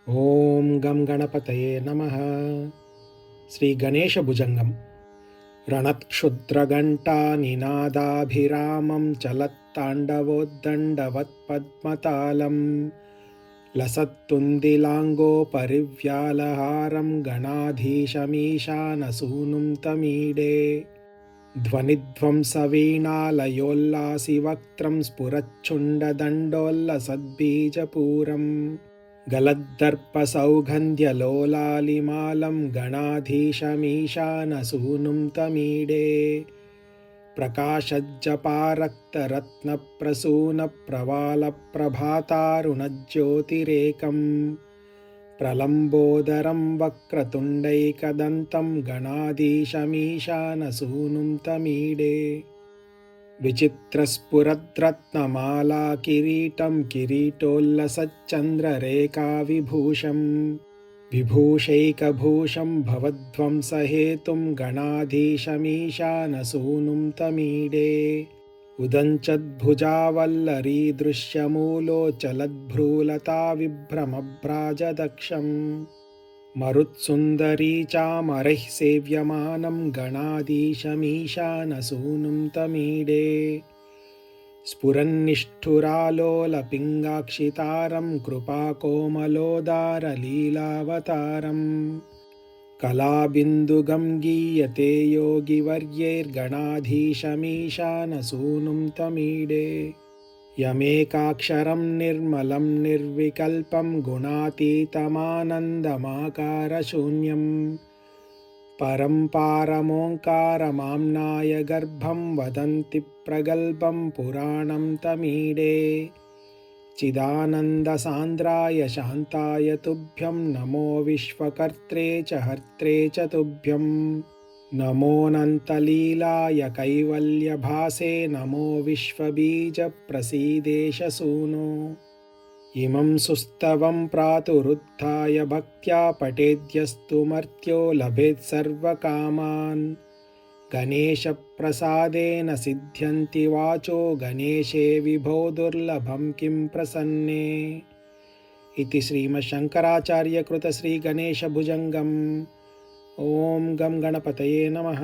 ఓం గం గణపతయే నమః. శ్రీ గణేశ భుజంగం. రణత్క్షుద్రఘంటా నినాదాభిరామం చలత్తాండవోద్దండవత్పద్మతాళం లసత్తుందిలాంగో పరివ్యాలహారం గణాధీశమీశానసూనుం తమీడే ధ్వనిధ్వంసవీణాలయోల్లాసివక్త్రం స్ఫురచ్చుండదండోల్లసద్బీజపూరం गलद्दर्पसौगन्ध्यलोलालिमालं गणाधीशमीशानसूनुं तमीडे प्रकाशज्जपारक्तरत्नप्रसूनप्रवालप्रभातारुणज्योतिरेकं प्रलम्बोदरं वक्रतुण्डैकदन्तं गणाधीशमीशानसूनुं तमीडे विचित्रस्फुरद्रत्नमाला किरीटं किरीटोल्लसच्चन्द्ररेखाविभूषं विभूषैकभूषं भवध्वंसहेतुं गणाधीशमीशानसूनुं तमीडे उदञ्चद्भुजावल्लरीदृश्यमूलोचलद्भ्रूलता विभ्रमभ्राजदक्षम् मरुत्सुन्दरी चामरैः सेव्यमानं गणाधीशमीशानसूनुं तमीडे स्फुरन्निष्ठुरालोलपिङ्गाक्षितारं कृपाकोमलोदारलीलावतारं कलाबिन्दुगं गीयते योगिवर्यैर्गणाधीशमीशानसूनुं तमीडे यमेकाक्षरं निर्मलं निर्विकल्पं गुणातीतमानन्दमाकारशून्यं परं पारमोङ्कारमाम्नाय गर्भं वदन्ति प्रगल्भं पुराणं तमीडे चिदानन्दसान्द्राय शान्ताय तुभ्यं नमो विश्वकर्त्रे च हर्त्रे च तुभ्यं नमोऽनन्तलीलाय कैवल्यभासे नमो विश्वबीजप्रसीदेशसूनो इमं सुस्तवं प्रातरुत्थाय भक्त्या पठेद्यस्तु मर्त्यो लभेत् सर्वकामान् गणेशप्रसादेन सिद्ध्यन्ति वाचो गणेशे विभो दुर्लभं किं प्रसन्ने इति श्रीमच्छङ्कराचार्यकृत श्रीगणेशभुजङ्गम्. ओं गं गणपतये नमः.